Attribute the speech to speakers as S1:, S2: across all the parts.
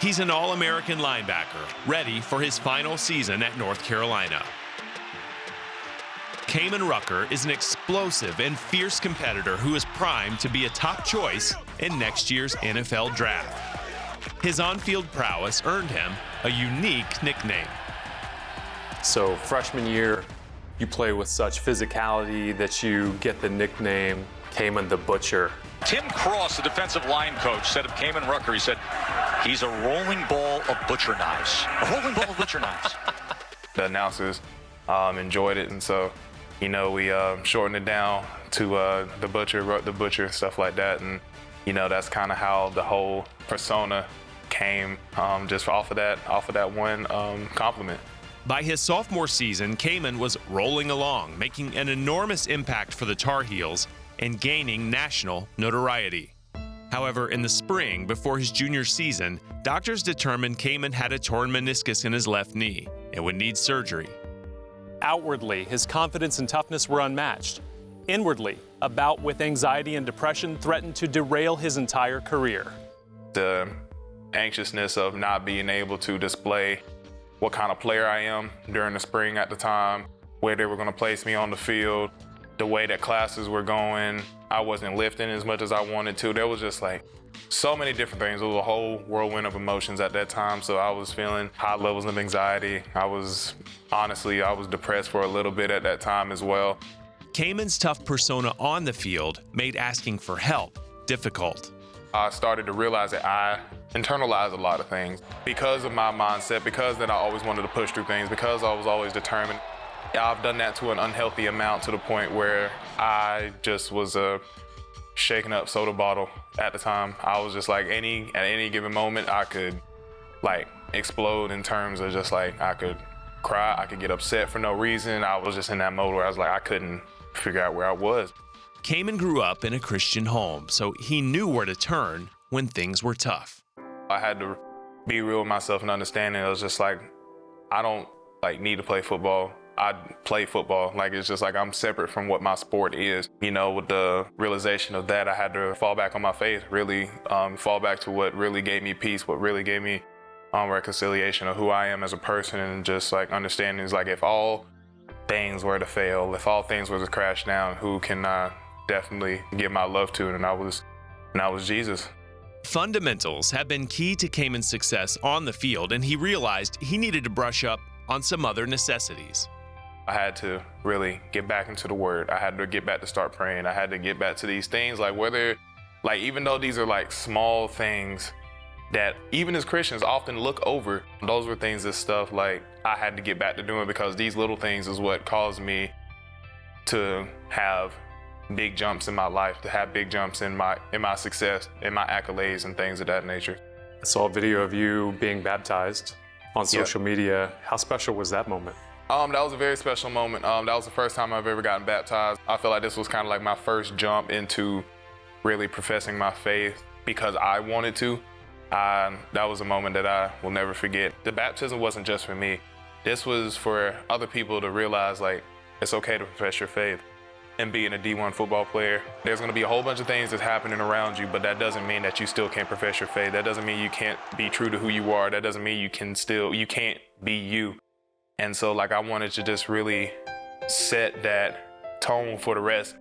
S1: He's an All-American linebacker, ready for his final season at North Carolina. Kaimon Rucker is an explosive and fierce competitor who is primed to be a top choice in next year's NFL draft. His on-field prowess earned him a unique nickname.
S2: So freshman year, you play with such physicality that you get the nickname Kaimon the Butcher.
S3: Tim Cross, the defensive line coach, said of Kaimon Rucker, he said, he's a rolling ball of butcher knives. A rolling ball of butcher knives.
S4: The announcers enjoyed it, and so, we shortened it down to the butcher, stuff like that, and, that's kind of how the whole persona came, just off of that one compliment.
S1: By his sophomore season, Kaimon was rolling along, making an enormous impact for the Tar Heels and gaining national notoriety. However, in the spring, before his junior season, doctors determined Kaimon had a torn meniscus in his left knee and would need surgery.
S2: Outwardly, his confidence and toughness were unmatched. Inwardly, a bout with anxiety and depression threatened to derail his entire career.
S4: The anxiousness of not being able to display what kind of player I am during the spring at the time, where they were going to place me on the field, the way that classes were going, I wasn't lifting as much as I wanted to. There was just so many different things. It was a whole whirlwind of emotions at that time. So I was feeling high levels of anxiety. I was depressed for a little bit at that time as well.
S1: Kaimon's tough persona on the field made asking for help difficult.
S4: I started to realize that I internalized a lot of things because of my mindset, because that I always wanted to push through things, because I was always determined. I've done that to an unhealthy amount, to the point where I just was a shaken up soda bottle at the time. I was just at any given moment, I could explode in terms of just I could cry, I could get upset for no reason. I was just in that mode where I was I couldn't figure out where I was.
S1: Kaimon grew up in a Christian home, so he knew where to turn when things were tough.
S4: I had to be real with myself and understand it. It was just I don't need to play football. I play football. It's just I'm separate from what my sport is. With the realization of that, I had to fall back on my faith, really fall back to what really gave me peace, what really gave me reconciliation of who I am as a person, and just understanding is if all things were to fail, if all things were to crash down, who can I definitely give my love to? And I was Jesus.
S1: Fundamentals have been key to Kaimon's success on the field, and he realized he needed to brush up on some other necessities.
S4: I had to really get back into the Word. I had to get back to start praying. I had to get back to these things, even though these are small things that even as Christians often look over, those were things, this stuff I had to get back to doing, because these little things is what caused me to have big jumps in my life, to have big jumps in my success, in my accolades and things of that nature.
S2: I saw a video of you being baptized on social media. How special was that moment?
S4: That was a very special moment. That was the first time I've ever gotten baptized. I feel like this was kind of my first jump into really professing my faith because I wanted to. That was a moment that I will never forget. The baptism wasn't just for me. This was for other people to realize it's okay to profess your faith. And being a D1 football player, there's going to be a whole bunch of things that's happening around you, but that doesn't mean that you still can't profess your faith. That doesn't mean you can't be true to who you are. That doesn't mean you can't be you. And so I wanted to just really set that tone for the rest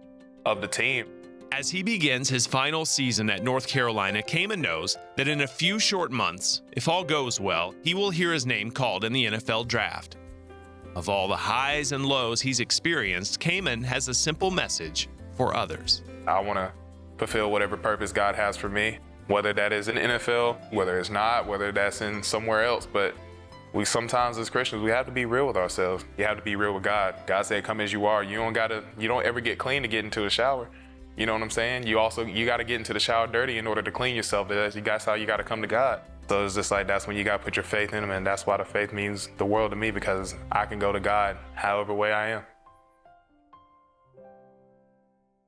S4: of the team.
S1: As he begins his final season at North Carolina, Kaimon knows that in a few short months, if all goes well, he will hear his name called in the NFL draft. Of all the highs and lows he's experienced, Kaimon has a simple message for others.
S4: I want to fulfill whatever purpose God has for me, whether that is in NFL, whether it's not, whether that's in somewhere else. But we sometimes as Christians, we have to be real with ourselves. You have to be real with God. God said, come as you are. You don't ever get clean to get into a shower. You know what I'm saying? You got to get into the shower dirty in order to clean yourself. That's how you got to come to God. So it's just that's when you got to put your faith in him. And that's why the faith means the world to me, because I can go to God however way I am.